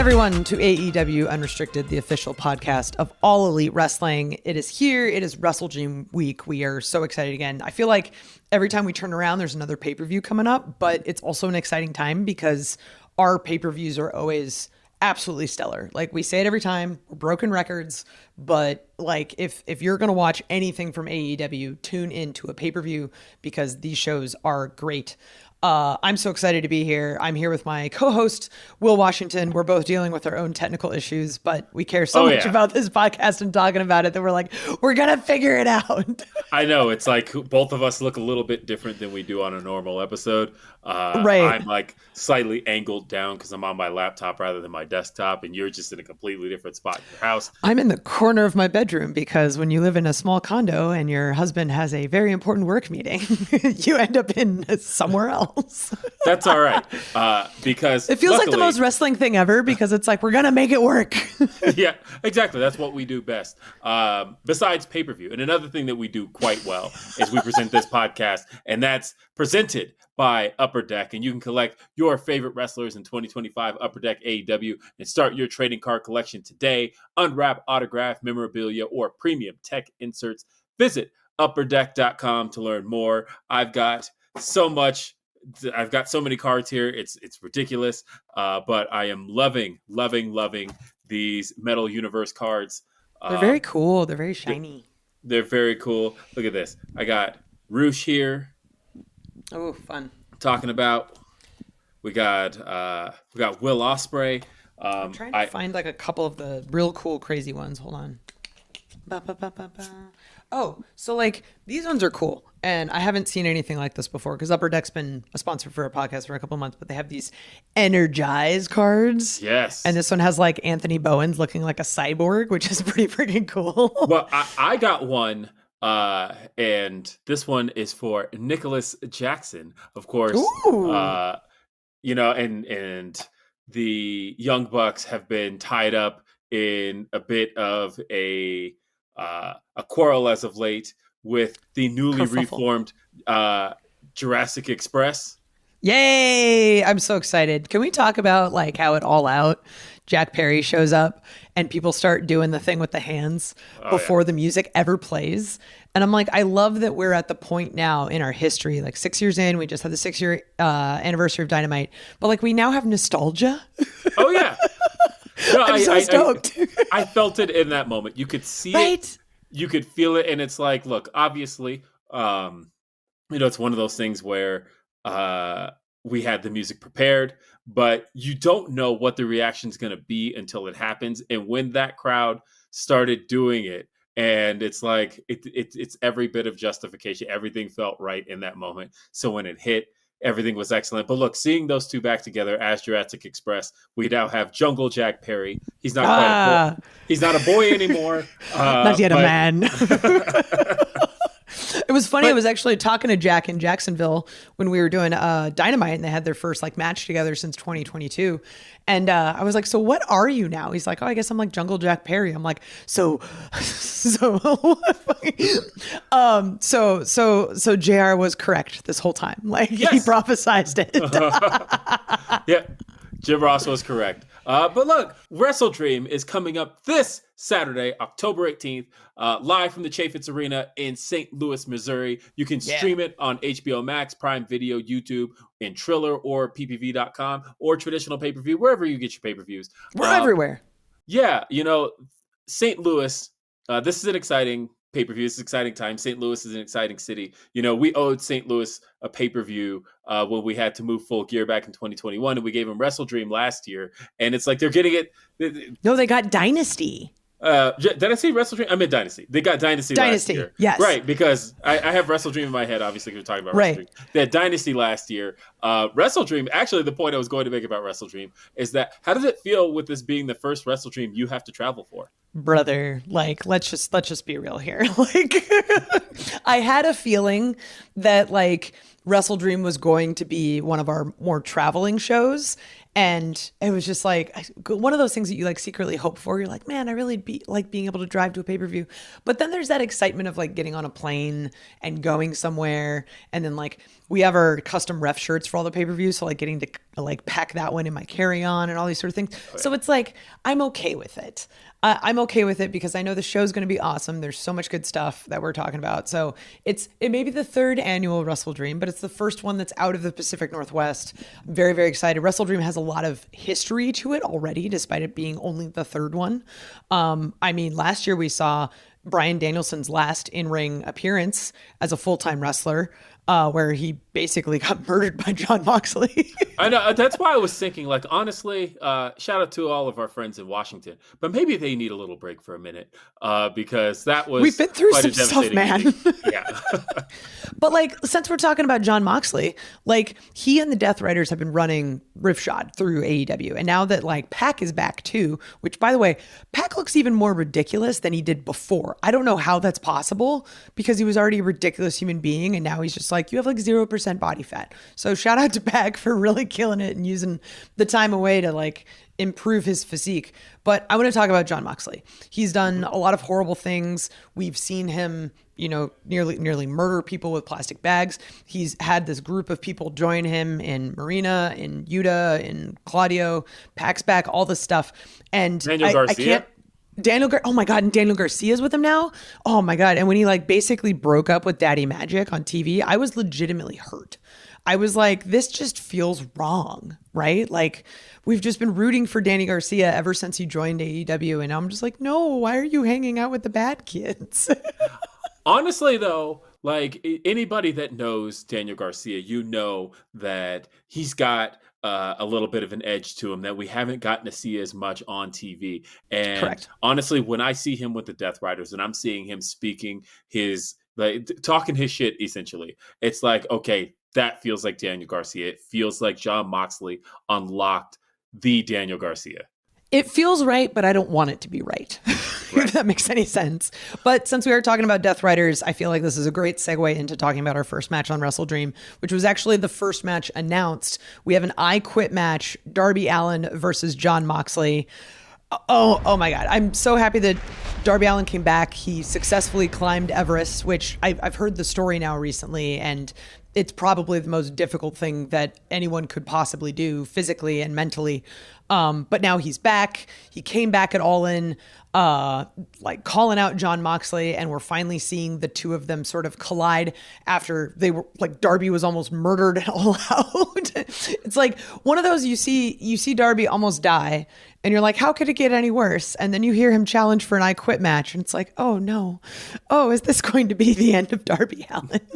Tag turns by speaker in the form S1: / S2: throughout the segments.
S1: everyone to AEW Unrestricted, the official podcast of All Elite Wrestling. It is here. It is WrestleDream week. We are so excited again. I feel like every time we turn around, there's another pay-per-view coming up, but it's also an exciting time because our pay-per-views are always absolutely stellar. Like we say it every time, we're broken records, but like if you're going to watch anything from AEW, tune into a pay-per-view because these shows are great. I'm so excited to be here. I'm here with my co-host, Will Washington. We're both dealing with our own technical issues, but we care so much about this podcast and talking about it that we're like, we're going to figure it out.
S2: I know. It's like both of us look a little bit different than we do on a normal episode.
S1: Right.
S2: I'm like slightly angled down because I'm on my laptop rather than my desktop, and you're just in a completely different spot in your house.
S1: I'm in the corner of my bedroom because when you live in a small condo and your husband has a very important work meeting, you end up in somewhere else.
S2: That's all right. Because
S1: it feels like the most wrestling thing ever because it's like, we're going to make it work.
S2: Yeah, exactly. That's what we do best. Besides pay-per-view. And another thing that we do quite well is we present this podcast, and that's presented by Upper Deck. And you can collect your favorite wrestlers in 2025 Upper Deck AEW and start your trading card collection today. Unwrap autograph memorabilia or premium tech inserts. Visit upperdeck.com to learn more. I've got so many cards here. It's ridiculous. But I am loving these Metal Universe cards.
S1: They're very cool. They're very shiny.
S2: They're very cool. Look at this. I got Roosh here.
S1: Oh, fun.
S2: Talking about. We got Will Ospreay.
S1: I'm trying to find like a couple of the real cool, crazy ones. Hold on. Oh, so like these ones are cool. And I haven't seen anything like this before because Upper Deck's been a sponsor for a podcast for a couple of months, but they have these Energize cards.
S2: Yes.
S1: And this one has like Anthony Bowens looking like a cyborg, which is pretty freaking cool.
S2: Well, I got one, and this one is for Nicholas Jackson, of course. And the Young Bucks have been tied up in a bit of a quarrel as of late with the newly reformed Jurassic Express.
S1: Yay! I'm so excited. Can we talk about like how it all out? Jack Perry shows up and people start doing the thing with the hands before the music ever plays. And I'm like, I love that we're at the point now in our history, like 6 years in, we just had the 6-year anniversary of Dynamite, but like we now have nostalgia.
S2: Oh yeah. No,
S1: I'm so stoked.
S2: I felt it in that moment. You could see it. You could feel it, and it's like, look, obviously, it's one of those things where we had the music prepared, but you don't know what the reaction is going to be until it happens. And when that crowd started doing it, and it's like it's every bit of justification. Everything felt right in that moment. So when it hit, everything was excellent. But look, seeing those two back together as Jurassic Express, we now have Jungle Jack Perry. He's not quite a boy. He's not a boy anymore.
S1: Not yet a man. It was funny. I was actually talking to Jack in Jacksonville when we were doing Dynamite, and they had their first like match together since 2022. And I was like, "So what are you now?" He's like, "Oh, I guess I'm like Jungle Jack Perry." I'm like, "So JR was correct this whole time. Like he prophesized it."
S2: Yeah, Jim Ross was correct. But look, WrestleDream is coming up this Saturday, October 18th, live from the Chaffetz Arena in St. Louis, Missouri. You can stream it on HBO Max, Prime Video, YouTube, in Triller or ppv.com or traditional pay-per-view, wherever you get your pay-per-views.
S1: We're everywhere.
S2: Yeah, St. Louis, this is an exciting pay-per-view. It's an exciting time. St. Louis is an exciting city. We owed St. Louis a pay-per-view when we had to move Full Gear back in 2021, and we gave them WrestleDream last year. And it's like they're getting it.
S1: No, they got Dynasty.
S2: Did I say WrestleDream? I meant Dynasty. They got Dynasty last year.
S1: Yes.
S2: Right, because I have WrestleDream in my head, obviously, because we're talking about WrestleDream. They had Dynasty last year. WrestleDream, actually, the point I was going to make about WrestleDream is that how does it feel with this being the first WrestleDream you have to travel for?
S1: Brother, like, let's just be real here. Like, I had a feeling that like Wrestle Dream was going to be one of our more traveling shows. And it was just like one of those things that you like secretly hope for. You're like, man, I really be like being able to drive to a pay-per-view. But then there's that excitement of like getting on a plane and going somewhere. And then like we have our custom ref shirts for all the pay-per-views. So like getting to like pack that one in my carry-on and all these sort of things. So it's like, I'm okay with it. I'm okay with it because I know the show's going to be awesome. There's so much good stuff that we're talking about. So it may be the third annual Wrestle Dream, but it's the first one that's out of the Pacific Northwest. I'm very, very excited. Wrestle Dream has a lot of history to it already, despite it being only the third one. I mean, last year we saw Bryan Danielson's last in-ring appearance as a full-time wrestler, where he basically got murdered by Jon Moxley.
S2: I know. That's why I was thinking, like, honestly, shout out to all of our friends in Washington, but maybe they need a little break for a minute, because that was
S1: We've been through
S2: quite
S1: some
S2: a
S1: stuff,
S2: devastating
S1: man.
S2: Yeah.
S1: But like, since we're talking about Jon Moxley, like he and the Death Riders have been running Rifshod through AEW. And now that like Pac is back too, which by the way, Pac looks even more ridiculous than he did before. I don't know how that's possible because he was already a ridiculous human being. And now he's just like, you have like 0% body fat. So shout out to Pac for really killing it and using the time away to like improve his physique. But I want to talk about Jon Moxley. He's done a lot of horrible things. We've seen him, you know, nearly murder people with plastic bags. He's had this group of people join him in Marina, in Yuta, in Claudio, Pac's back, all this stuff. And
S2: Daniel Garcia.
S1: Oh my God, and Daniel Garcia's with him now? Oh my God. And when he like basically broke up with Daddy Magic on TV, I was legitimately hurt. I was like, this just feels wrong, right? Like we've just been rooting for Danny Garcia ever since he joined AEW. And I'm just like, no, why are you hanging out with the bad kids?
S2: Honestly, though, like anybody that knows Daniel Garcia, you know that he's got a little bit of an edge to him that we haven't gotten to see as much on TV. And
S1: Correct.
S2: honestly, when I see him with the Death Riders and I'm seeing him speaking his, like, talking his shit, essentially, it's like, okay, that feels like Daniel Garcia. It feels like Jon Moxley unlocked the Daniel Garcia.
S1: It feels right, but I don't want it to be right, if that makes any sense. But since we are talking about Death Riders, I feel like this is a great segue into talking about our first match on Wrestle Dream, which was actually the first match announced. We have an I Quit match, Darby Allin versus Jon Moxley. Oh my God. I'm so happy that Darby Allin came back. He successfully climbed Everest, which I've heard the story now recently, and it's probably the most difficult thing that anyone could possibly do physically and mentally. But now he's back. He came back at All In, like calling out Jon Moxley, and we're finally seeing the two of them sort of collide after they were like Darby was almost murdered All Out. It's like one of those you see Darby almost die, and you're like, how could it get any worse? And then you hear him challenge for an I Quit match, and it's like, oh no, oh, is this going to be the end of Darby Allin?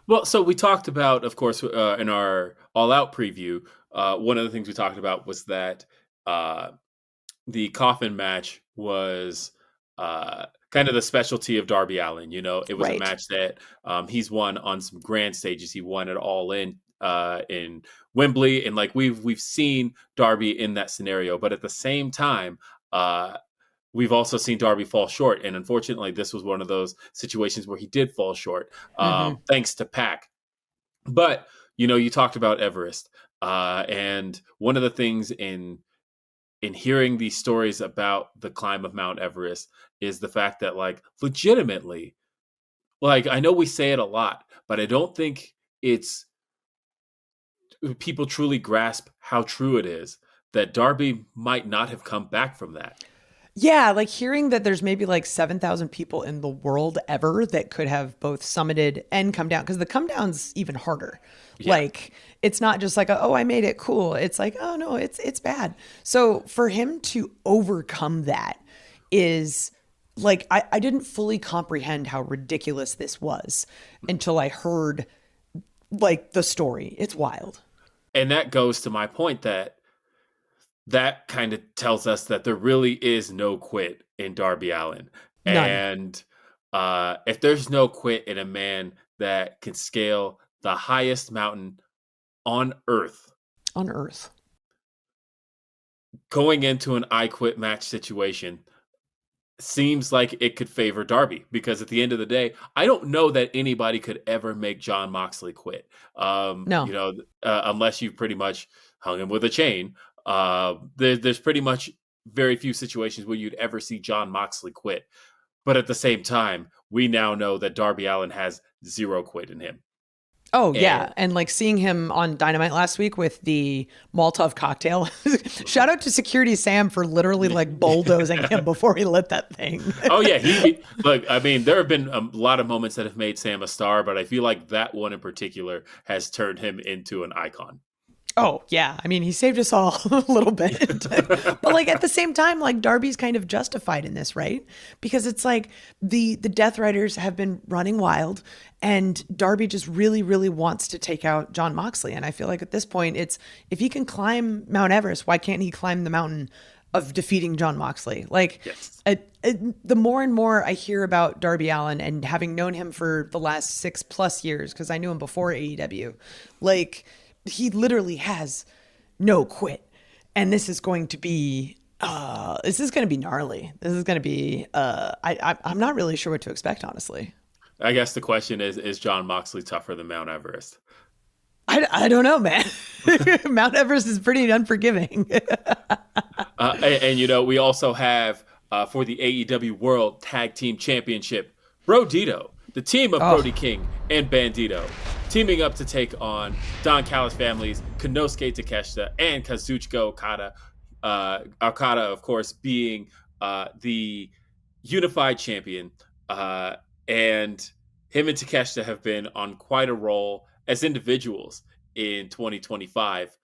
S2: Well, so we talked about, of course, in our All Out preview, one of the things we talked about was that the coffin match was kind of the specialty of Darby Allin. You know, it was a match that he's won on some grand stages. He won it all in Wembley, and like we've seen Darby in that scenario. But at the same time, we've also seen Darby fall short, and unfortunately, this was one of those situations where he did fall short, thanks to Pac. But you know, you talked about Everest, and one of the things in hearing these stories about the climb of Mount Everest is the fact that, like, legitimately, like, I know we say it a lot, but I don't think it's people truly grasp how true it is that Darby might not have come back from that.
S1: Yeah, like hearing that there's maybe like 7,000 people in the world ever that could have both summited and come down, because the come down's even harder. Yeah. Like it's not just like, oh, I made it cool. It's like, oh no, it's bad. So for him to overcome that is like, I didn't fully comprehend how ridiculous this was until I heard like the story. It's wild.
S2: And that goes to my point that kind of tells us that there really is no quit in Darby Allin. None. And if there's no quit in a man that can scale the highest mountain on earth, going into an I Quit match situation, seems like it could favor Darby, because at the end of the day, I don't know that anybody could ever make Jon Moxley quit.
S1: No.
S2: Unless you pretty much hung him with a chain. There's pretty much very few situations where you'd ever see Jon Moxley quit. But at the same time, we now know that Darby Allin has zero quit in him.
S1: Oh,
S2: And
S1: yeah. And like seeing him on Dynamite last week with the Molotov cocktail. Shout out to Security Sam for literally like bulldozing him before he lit that thing.
S2: oh yeah, look. I mean, there have been a lot of moments that have made Sam a star, but I feel like that one in particular has turned him into an icon.
S1: Oh, yeah. I mean, he saved us all a little bit. But like at the same time, like Darby's kind of justified in this, right? Because it's like the Death Riders have been running wild and Darby just really, really wants to take out Jon Moxley. And I feel like at this point, it's if he can climb Mount Everest, why can't he climb the mountain of defeating Jon Moxley? Like
S2: Yes.
S1: the more and more I hear about Darby Allin and having known him for the last 6+ years, because I knew him before AEW, like he literally has no quit. And this is going to be gnarly. This is going to be I'm not really sure what to expect, honestly.
S2: I guess the question is Jon Moxley tougher than Mount Everest?
S1: I don't know, man. Mount Everest is pretty unforgiving.
S2: And we also have for the AEW World Tag Team Championship, Brodito, the team of Brody King and Bandito, teaming up to take on Don Callis family's Konosuke Takeshita and Kazuchika Okada. Okada, of course, being the unified champion. And him and Takeshita have been on quite a roll as individuals in 2025.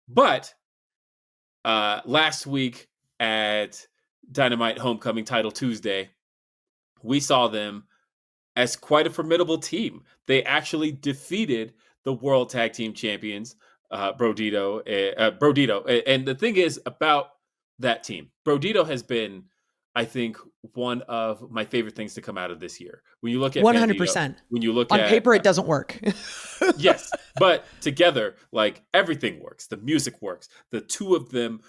S2: But last week at Dynamite Homecoming Title Tuesday, we saw them as quite a formidable team. They actually defeated the World Tag Team Champions, Brodito. And the thing is about that team, Brodito has been, I think, one of my favorite things to come out of this year. When you look at
S1: 100%.
S2: when you look
S1: on
S2: at
S1: paper, it doesn't work.
S2: yes, but together, like everything works. The music works. The two of them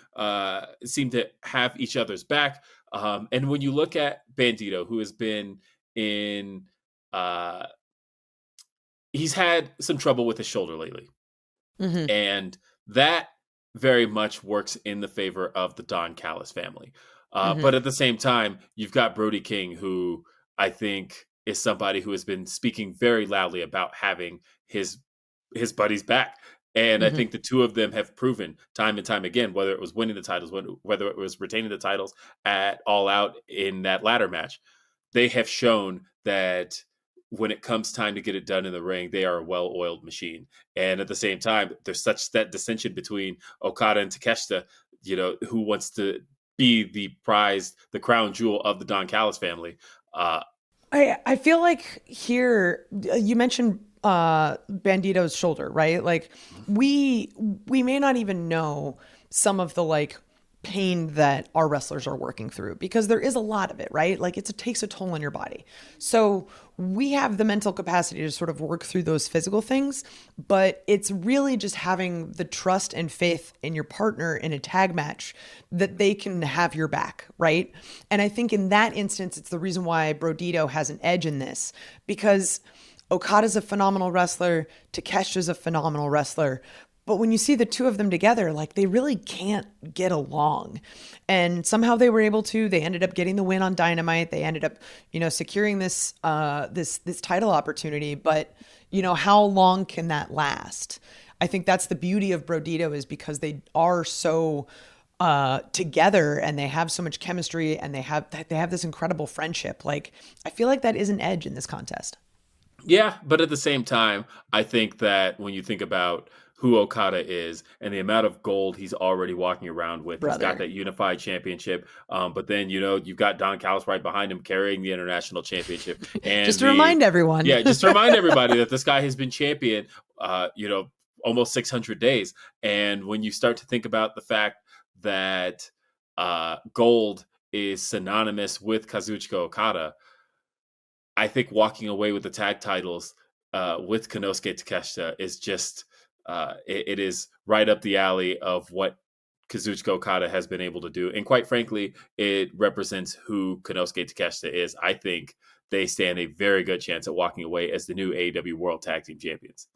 S2: seem to have each other's back. And when you look at Bandito, who has been in, he's had some trouble with his shoulder lately, and that very much works in the favor of the Don Callis family. But at the same time, you've got Brody King, who I think is somebody who has been speaking very loudly about having his buddies back. And I think the two of them have proven time and time again, whether it was winning the titles, whether it was retaining the titles at All Out in that ladder match, they have shown that when it comes time to get it done in the ring, they are a well-oiled machine. And at the same time, there's such that dissension between Okada and Takeshita, who wants to be the crown jewel of the Don Callis family.
S1: I feel like here you mentioned Bandito's shoulder, right? Like we may not even know some of the like pain that our wrestlers are working through, because there is a lot of it, right? Like it takes a toll on your body. So we have the mental capacity to sort of work through those physical things, but it's really just having the trust and faith in your partner in a tag match that they can have your back, right? And I think in that instance, it's the reason why Brodito has an edge in this, because Okada's a phenomenal wrestler, Takeshita's a phenomenal wrestler, but when you see the two of them together, like they really can't get along. And somehow they were able to. They ended up getting the win on Dynamite. They ended up, securing this this title opportunity. But, how long can that last? I think that's the beauty of Brodito, is because they are so together and they have so much chemistry and they have this incredible friendship. Like I feel like that is an edge in this contest.
S2: Yeah, but at the same time, I think that when you think about who Okada is and the amount of gold he's already walking around with, he's got that unified championship. But then, you've got Don Callis right behind him carrying the international championship. And
S1: just to remind everyone.
S2: Yeah, just to remind everybody that this guy has been champion, almost 600 days. And when you start to think about the fact that gold is synonymous with Kazuchika Okada, I think walking away with the tag titles with Konosuke Takeshita is just it is right up the alley of what Kazuchika Okada has been able to do. And quite frankly, it represents who Konosuke Takeshita is. I think they stand a very good chance at walking away as the new AEW World Tag Team Champions.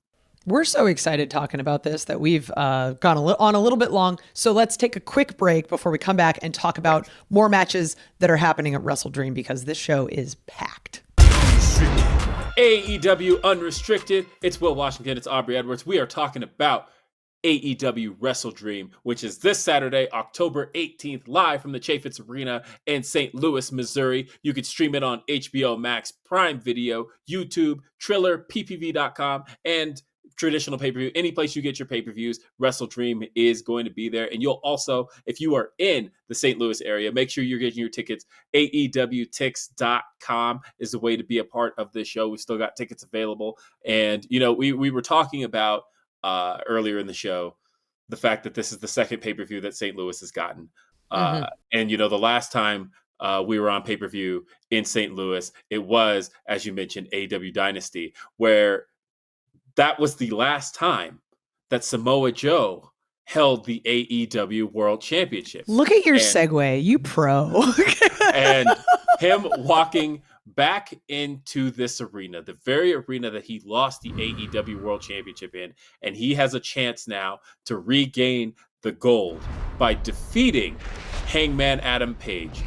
S1: We're so excited talking about this that we've gone on a little bit long. So let's take a quick break before we come back and talk about more matches that are happening at Wrestle Dream, because this show is packed.
S2: AEW Unrestricted. It's Will Washington. It's Aubrey Edwards. We are talking about AEW Wrestle Dream, which is this Saturday, October 18th, live from the Chaifetz Arena in St. Louis, Missouri. You can stream it on HBO Max, Prime Video, YouTube, Triller, PPV.com, and traditional pay-per-view. Any place you get your pay-per-views, Wrestle Dream is going to be there. And you'll also, if you are in the St. Louis area, make sure you're getting your tickets. AEWTix.com is the way to be a part of this show. We've still got tickets available. And, you know, we were talking about earlier in the show the fact that this is the second pay-per-view that St. Louis has gotten. And, you know, the last time we were on pay-per-view in St. Louis, it was, as you mentioned, AEW Dynasty, where that was the last time that Samoa Joe held the AEW World Championship.
S1: Look at your segue, you pro.
S2: And him walking back into this arena, the very arena that he lost the AEW World Championship in, and he has a chance now to regain the gold by defeating Hangman Adam Page.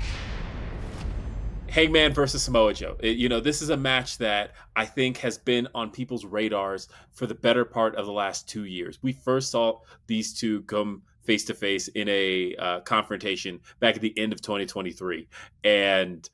S2: Hangman versus Samoa Joe. This is a match that I think has been on people's radars for the better part of the last 2 years. We first saw these two come face to face in a confrontation back at the end of 2023. And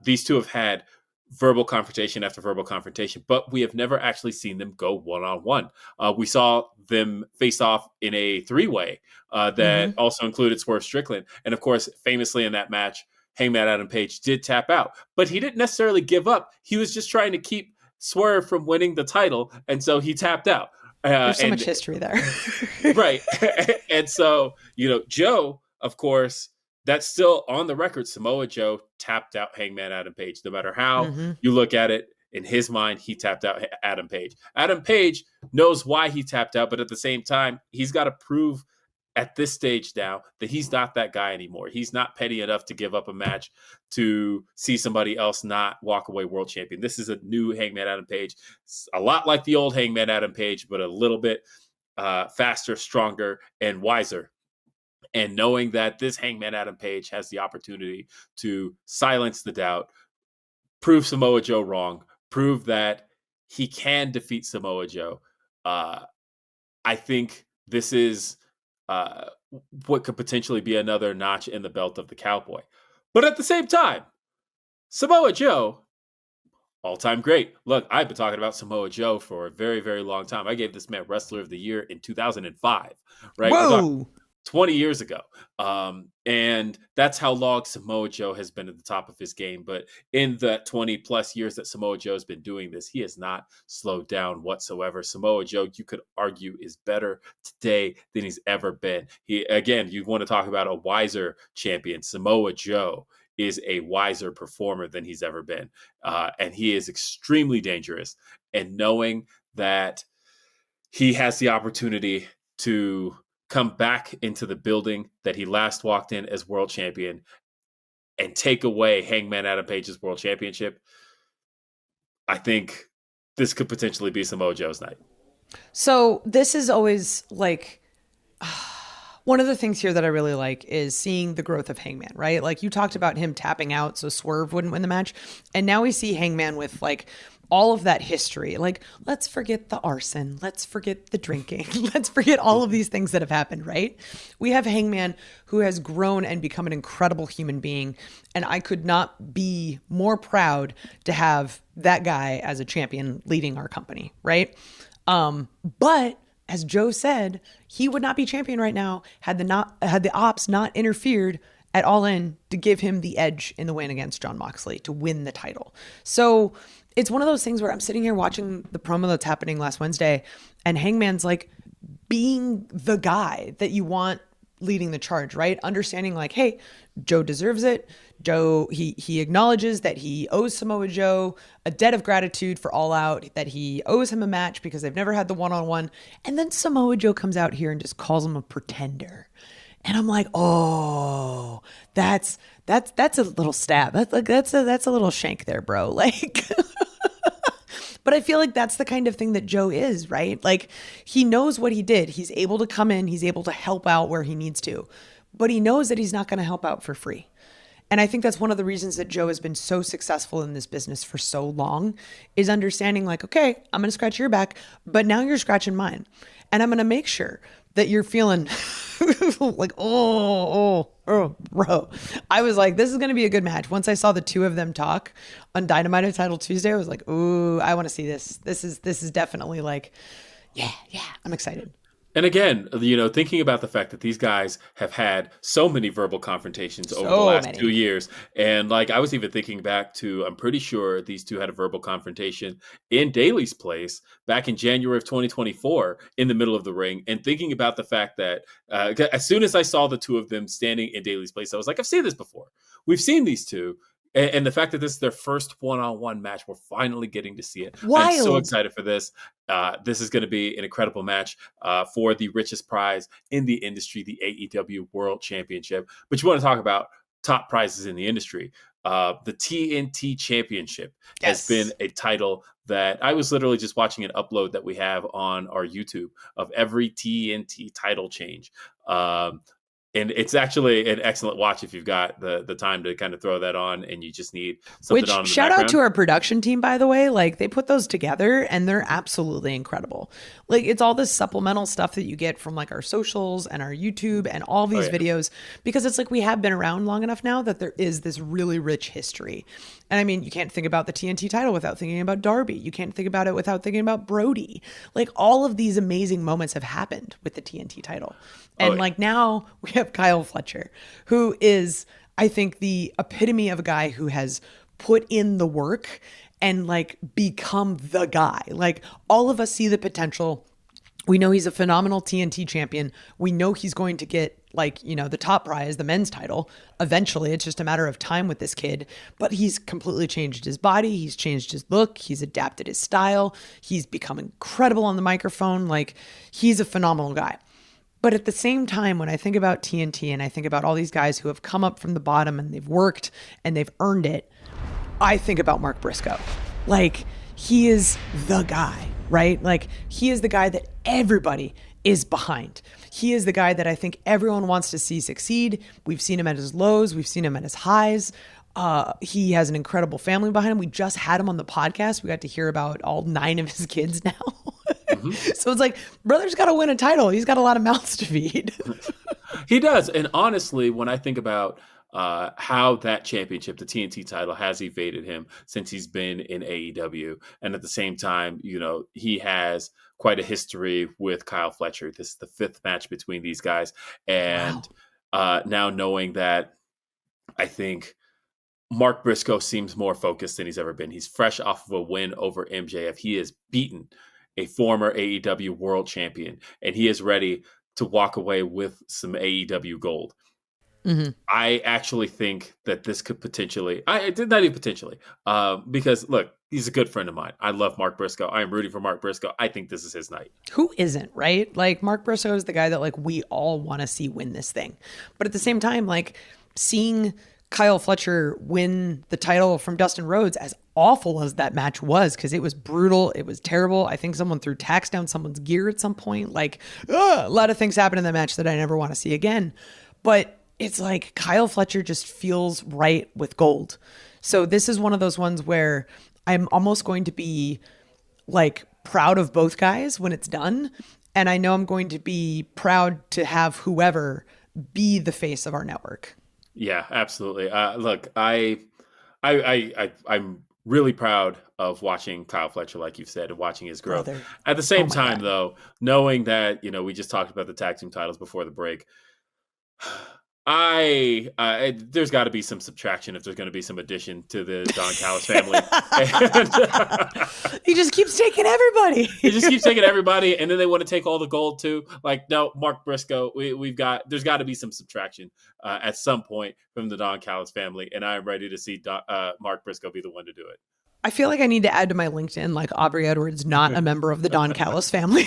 S2: these two have had verbal confrontation after verbal confrontation, but we have never actually seen them go one-on-one. We saw them face off in a three-way that also included Swerve Strickland. And of course, famously in that match, Hangman Adam Page did tap out, but he didn't necessarily give up. He was just trying to keep Swerve from winning the title, and so he tapped out.
S1: There's so much history there.
S2: Right. And so, Joe, of course, that's still on the record. Samoa Joe tapped out Hangman Adam Page. No matter how you look at it, in his mind, he tapped out Adam Page. Adam Page knows why he tapped out, but at the same time, he's got to prove at this stage now that he's not that guy anymore. He's not petty enough to give up a match to see somebody else not walk away world champion. This is a new Hangman Adam Page. It's a lot like the old Hangman Adam Page, but a little bit faster, stronger, and wiser. And knowing that this Hangman Adam Page has the opportunity to silence the doubt, prove Samoa Joe wrong, prove that he can defeat Samoa Joe. I think this is what could potentially be another notch in the belt of the Cowboy. But at the same time, Samoa Joe, all-time great. Look, I've been talking about Samoa Joe for a very, very long time. I gave this man Wrestler of the Year in 2005, right?
S1: Whoa!
S2: 20 years ago. And that's how long Samoa Joe has been at the top of his game. But in the 20 plus years that Samoa Joe has been doing this, he has not slowed down whatsoever. Samoa Joe, you could argue, is better today than he's ever been. You want to talk about a wiser champion. Samoa Joe is a wiser performer than he's ever been. And he is extremely dangerous. And knowing that he has the opportunity to come back into the building that he last walked in as world champion and take away Hangman Adam Page's world championship, I think this could potentially be Samoa Joe's night.
S1: So this is always like one of the things here that I really like is seeing the growth of Hangman, right? Like you talked about him tapping out so Swerve wouldn't win the match. And now we see Hangman with like all of that history. Like, let's forget the arson. Let's forget the drinking. Let's forget all of these things that have happened, right? We have Hangman who has grown and become an incredible human being. And I could not be more proud to have that guy as a champion leading our company, right? But as Joe said, he would not be champion right now had the ops not interfered at All In to give him the edge in the win against Jon Moxley to win the title. So it's one of those things where I'm sitting here watching the promo that's happening last Wednesday, and Hangman's like being the guy that you want leading the charge, right? Understanding like, hey, Joe deserves it. Joe, he acknowledges that he owes Samoa Joe a debt of gratitude for All Out, that he owes him a match because they've never had the one-on-one. And then Samoa Joe comes out here and just calls him a pretender. And I'm like, oh, that's a little stab. That's a little shank there, bro. Like, but I feel like that's the kind of thing that Joe is, right? Like, he knows what he did. He's able to come in, he's able to help out where he needs to, but he knows that he's not going to help out for free. And I think that's one of the reasons that Joe has been so successful in this business for so long, is understanding like, okay, I'm going to scratch your back, but now you're scratching mine. And I'm going to make sure that you're feeling like, oh, bro. I was like, this is going to be a good match. Once I saw the two of them talk on Dynamite of Title Tuesday, I was like, ooh, I want to see this. This is definitely like, yeah, I'm excited.
S2: And again, thinking about the fact that these guys have had so many verbal confrontations over the last 2 years. And like, I was even thinking back to, I'm pretty sure these two had a verbal confrontation in Daily's place back in January of 2024 in the middle of the ring. And thinking about the fact that as soon as I saw the two of them standing in Daily's place, I was like, I've seen this before. We've seen these two. And the fact that this is their first one-on-one match, we're finally getting to see it.
S1: Wild.
S2: I'm so excited for this. This is going to be an incredible match for the richest prize in the industry, the AEW World Championship. But you want to talk about top prizes in the industry. The TNT Championship has been a title that I was literally just watching an upload that we have on our YouTube of every TNT title change. And it's actually an excellent watch if you've got the time to kind of throw that on and you just need something on in the
S1: shout
S2: background.
S1: Out to our production team, by the way. Like, they put those together and they're absolutely incredible. Like, it's all this supplemental stuff that you get from like our socials and our YouTube and all these videos, because it's like we have been around long enough now that there is this really rich history. And I mean, you can't think about the TNT title without thinking about Darby. You can't think about it without thinking about Brody. Like, all of these amazing moments have happened with the TNT title. And like, now we have Kyle Fletcher, who is, I think, the epitome of a guy who has put in the work and like become the guy. Like, all of us see the potential. We know he's a phenomenal TNT champion. We know he's going to get like, the top prize, the men's title. Eventually, it's just a matter of time with this kid. But he's completely changed his body. He's changed his look. He's adapted his style. He's become incredible on the microphone. Like, he's a phenomenal guy. But at the same time, when I think about TNT and I think about all these guys who have come up from the bottom and they've worked and they've earned it, I think about Mark Briscoe. Like, he is the guy, right? Like, he is the guy that everybody is behind. He is the guy that I think everyone wants to see succeed. We've seen him at his lows. We've seen him at his highs. He has an incredible family behind him. We just had him on the podcast. We got to hear about all 9 of his kids now. Mm-hmm. So it's like, brother's got to win a title. He's got a lot of mouths to feed.
S2: He does. And honestly, when I think about how that championship, the TNT title, has evaded him since he's been in AEW, and at the same time, he has quite a history with Kyle Fletcher. This is the 5th match between these guys. And now knowing that, I think Mark Briscoe seems more focused than he's ever been. He's fresh off of a win over MJF. He has beaten a former AEW world champion, and he is ready to walk away with some AEW gold. Mm-hmm. I actually think that this could potentially, because look, he's a good friend of mine. I love Mark Briscoe. I am rooting for Mark Briscoe. I think this is his night.
S1: Who isn't, right? Like, Mark Briscoe is the guy that like we all want to see win this thing. But at the same time, like, seeing Kyle Fletcher win the title from Dustin Rhodes, as awful as that match was, because it was brutal, it was terrible. I think someone threw tacks down someone's gear at some point. Like, a lot of things happened in that match that I never want to see again. But it's like Kyle Fletcher just feels right with gold. So this is one of those ones where I'm almost going to be like proud of both guys when it's done. And I know I'm going to be proud to have whoever be the face of our network.
S2: Yeah, absolutely. Look, I'm really proud of watching Kyle Fletcher, like you've said, and watching his growth.
S1: Brother.
S2: At the same time, though, knowing that, we just talked about the tag team titles before the break, there's got to be some subtraction if there's going to be some addition to the Don Callis family.
S1: He just keeps taking everybody.
S2: And then they want to take all the gold too. Like, no, Mark Briscoe, there's got to be some subtraction at some point from the Don Callis family, and I am ready to see Mark Briscoe be the one to do it.
S1: I feel like I need to add to my LinkedIn, like, Aubrey Edwards, not a member of the Don Callis family.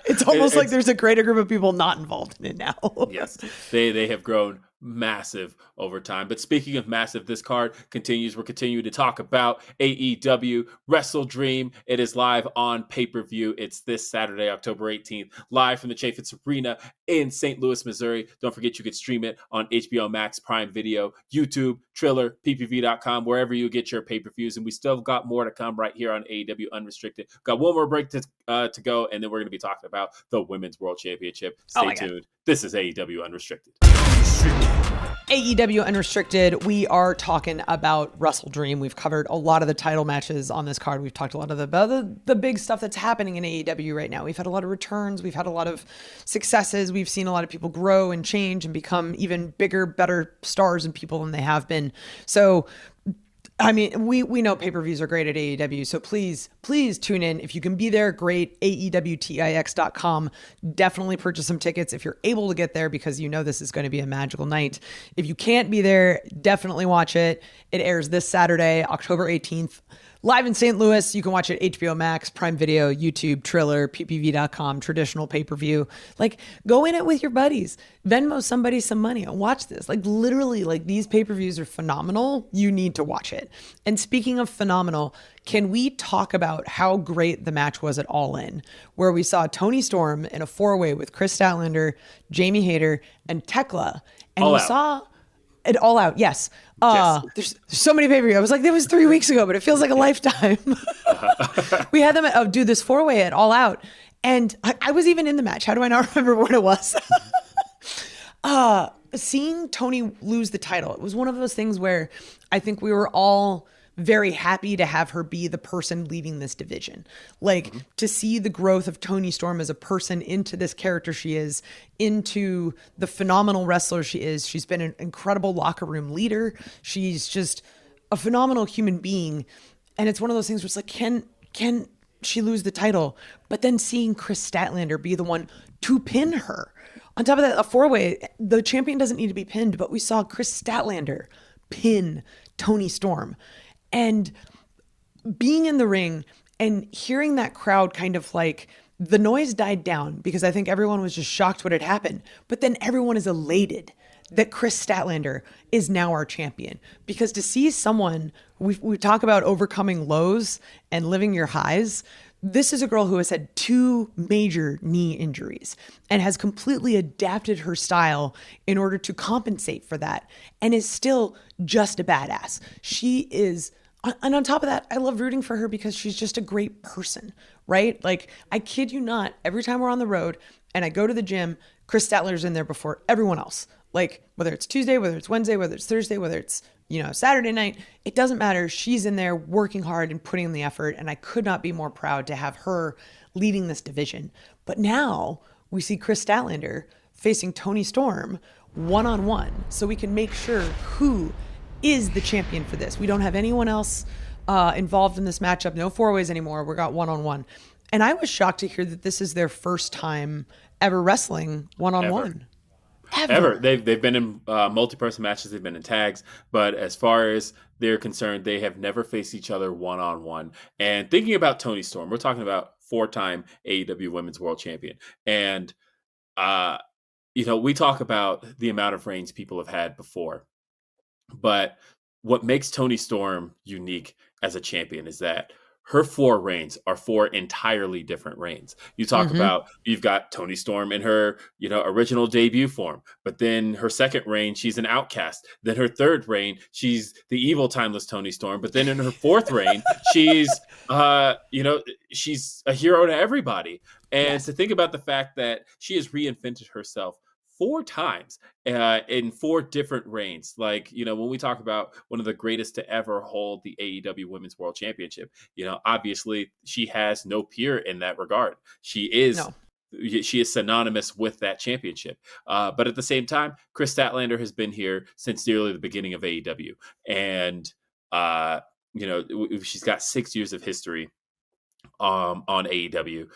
S1: It's almost like there's a greater group of people not involved in it now.
S2: Yes, they have grown massive over time. But speaking of massive, this card continues. We're continuing to talk about AEW Wrestle Dream. It is live on pay-per-view. It's this Saturday, October 18th, live from the Chaffetz Arena in St. Louis, Missouri. Don't forget you can stream it on HBO Max, Prime Video, YouTube, Triller, PPV.com, wherever you get your pay-per-views. And we still got more to come right here on AEW Unrestricted. Got one more break to go, and then we're going to be talking about the Women's World Championship. Stay tuned. This is AEW Unrestricted.
S1: AEW Unrestricted, we are talking about Wrestle Dream. We've covered a lot of the title matches on this card. We've talked a lot of the big stuff that's happening in AEW right now. We've had a lot of returns. We've had a lot of successes. We've seen a lot of people grow and change and become even bigger, better stars and people than they have been. So, I mean, we know pay-per-views are great at AEW, so please tune in. If you can be there, great. AEWTIX.com. Definitely purchase some tickets if you're able to get there, because you know this is going to be a magical night. If you can't be there, definitely watch it. It airs this Saturday, October 18th. Live in St. Louis. You can watch it HBO Max, Prime Video, YouTube, Triller, PPV.com, traditional pay-per-view. Like, go in it with your buddies. Venmo somebody some money and watch this. Like, literally, like, these pay-per-views are phenomenal. You need to watch it. And speaking of phenomenal, can we talk about how great the match was at All In, where we saw Toni Storm in a four-way with Kris Statlander, Jamie Hayter, and Tekla. And we saw it All Out, yes.
S2: Yes.
S1: There's so many pay-per-view. I was like, that was 3 weeks ago, but it feels like a lifetime. We had them do this four-way at All Out, and I was even in the match. How do I not remember what it was? Seeing Toni lose the title, it was one of those things where I think we were all very happy to have her be the person leading this division. Like, to see the growth of Toni Storm as a person into this character she is, into the phenomenal wrestler she is. She's been an incredible locker room leader. She's just a phenomenal human being. And it's one of those things where it's like, can she lose the title? But then seeing Kris Statlander be the one to pin her. On top of that, a four-way, the champion doesn't need to be pinned, but we saw Kris Statlander pin Toni Storm. And being in the ring and hearing that crowd kind of like, the noise died down because I think everyone was just shocked what had happened. But then everyone is elated that Kris Statlander is now our champion. Because to see someone, we talk about overcoming lows and living your highs. This is a girl who has had 2 major knee injuries and has completely adapted her style in order to compensate for that, and is still just a badass. She is, and on top of that, I love rooting for her because she's just a great person, right? Like, I kid you not, every time we're on the road and I go to the gym, Kris Statlander's in there before everyone else. Like, whether it's Tuesday, whether it's Wednesday, whether it's Thursday, whether it's, Saturday night, it doesn't matter. She's in there working hard and putting in the effort. And I could not be more proud to have her leading this division. But now we see Kris Statlander facing Toni Storm one-on-one. So we can make sure who is the champion for this. We don't have anyone else involved in this matchup. No four-ways anymore. We got one-on-one. And I was shocked to hear that this is their first time ever wrestling one-on-one.
S2: Ever. They've been in multi-person matches. They've been in tags. But as far as they're concerned, they have never faced each other one-on-one. And thinking about Toni Storm, we're talking about 4-time AEW Women's World Champion. And, we talk about the amount of reigns people have had before. But what makes Toni Storm unique as a champion is that her 4 reigns are 4 entirely different reigns. You talk about, you've got Toni Storm in her, original debut form, but then her second reign, she's an outcast. Then her third reign, she's the evil timeless Toni Storm. But then in her fourth reign, she's, she's a hero to everybody. And to think about the fact that she has reinvented herself 4 times in 4 different reigns. Like, when we talk about one of the greatest to ever hold the AEW Women's World Championship, obviously she has no peer in that regard. She is synonymous with that championship. But at the same time, Kris Statlander has been here since nearly the beginning of AEW. And, she's got 6 years of history on AEW.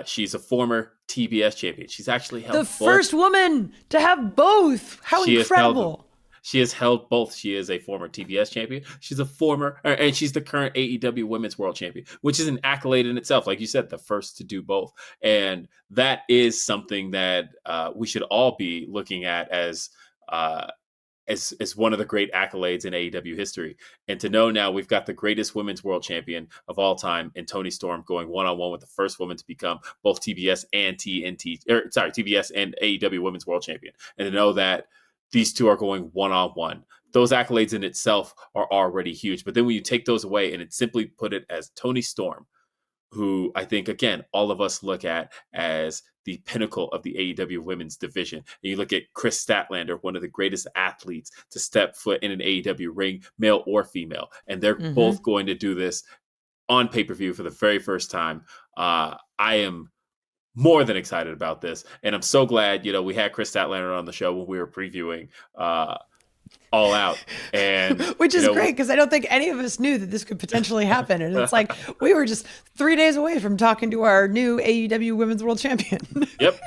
S2: She's a former TBS champion. She's actually held
S1: the first woman to have both. How incredible.
S2: She has held both. She is a former TBS champion. She's a and she's the current AEW Women's World Champion, which is an accolade in itself. Like you said, the first to do both. And that is something that we should all be looking at as one of the great accolades in AEW history. And to know now we've got the greatest women's world champion of all time in Toni Storm going one-on-one with the first woman to become both TBS and TBS and AEW women's world champion. And to know that these two are going one-on-one, those accolades in itself are already huge. But then when you take those away and simply put it as Toni Storm, who I think, again, all of us look at as the pinnacle of the AEW women's division. And you look at Chris Statlander, one of the greatest athletes to step foot in an AEW ring, male or female. And they're both going to do this on pay-per-view for the very first time. I am more than excited about this. And I'm so glad, we had Chris Statlander on the show when we were previewing All Out, and
S1: which is great because I don't think any of us knew that this could potentially happen, and it's like we were just 3 days away from talking to our new AEW Women's World Champion.
S2: Yep,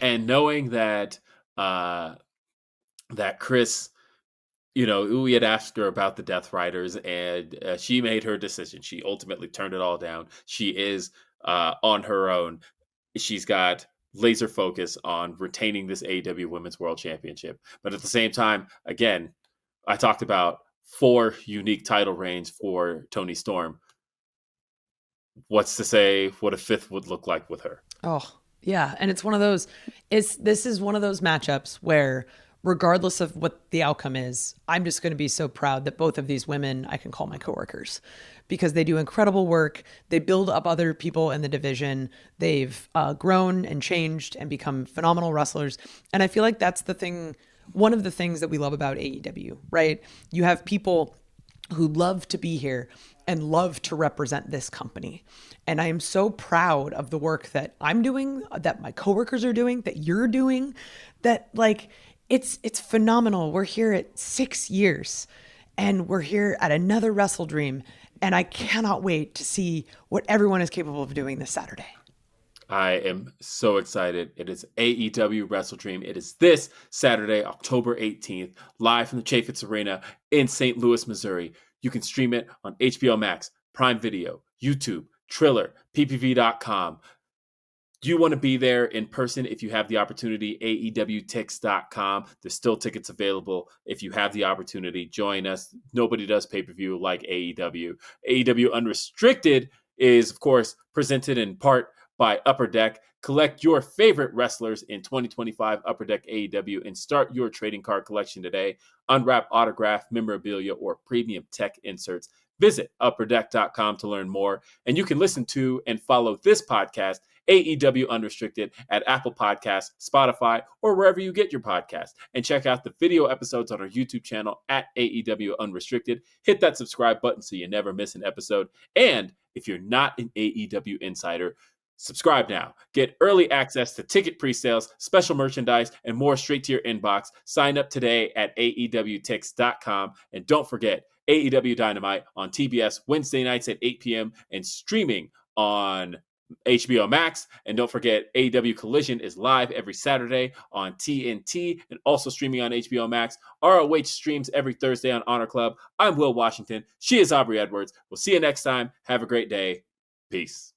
S2: and knowing that that Chris, we had asked her about the Death Riders, and she made her decision. She ultimately turned it all down. She is on her own. She's got laser focus on retaining this AEW Women's World Championship. But at the same time, again, I talked about 4 unique title reigns for Toni Storm. What's to say what a 5th would look like with her?
S1: Oh, yeah. And it's one of those, this is one of those matchups where regardless of what the outcome is, I'm just going to be so proud that both of these women I can call my coworkers because they do incredible work. They build up other people in the division. They've grown and changed and become phenomenal wrestlers. And I feel like that's the thing, one of the things that we love about AEW, right? You have people who love to be here and love to represent this company. And I am so proud of the work that I'm doing, that my coworkers are doing, that you're doing, that it's phenomenal. We're here at 6 years and we're here at another Wrestle Dream. And I cannot wait to see what everyone is capable of doing this Saturday.
S2: I am so excited. It is AEW Wrestle Dream. It is this Saturday, October 18th, live from the Chaifetz Arena in St. Louis, Missouri. You can stream it on HBO Max, Prime Video, YouTube, Triller, ppv.com. Do you want to be there in person? If you have the opportunity, AEWTix.com. There's still tickets available. If you have the opportunity, join us. Nobody does pay-per-view like AEW. AEW Unrestricted is, of course, presented in part by Upper Deck. Collect your favorite wrestlers in 2025 Upper Deck AEW and start your trading card collection today. Unwrap autograph, memorabilia, or premium tech inserts. Visit upperdeck.com to learn more. And you can listen to and follow this podcast, AEW Unrestricted, at Apple Podcasts, Spotify, or wherever you get your podcasts. And check out the video episodes on our YouTube channel at AEW Unrestricted. Hit that subscribe button so you never miss an episode. And if you're not an AEW insider, subscribe now. Get early access to ticket pre-sales, special merchandise, and more straight to your inbox. Sign up today at AEWTix.com. And don't forget, AEW Dynamite on TBS Wednesday nights at 8 p.m. and streaming on HBO Max. And don't forget, AEW Collision is live every Saturday on TNT and also streaming on HBO Max. ROH streams every Thursday on Honor Club. I'm Will Washington. She is Aubrey Edwards. We'll see you next time. Have a great day. Peace.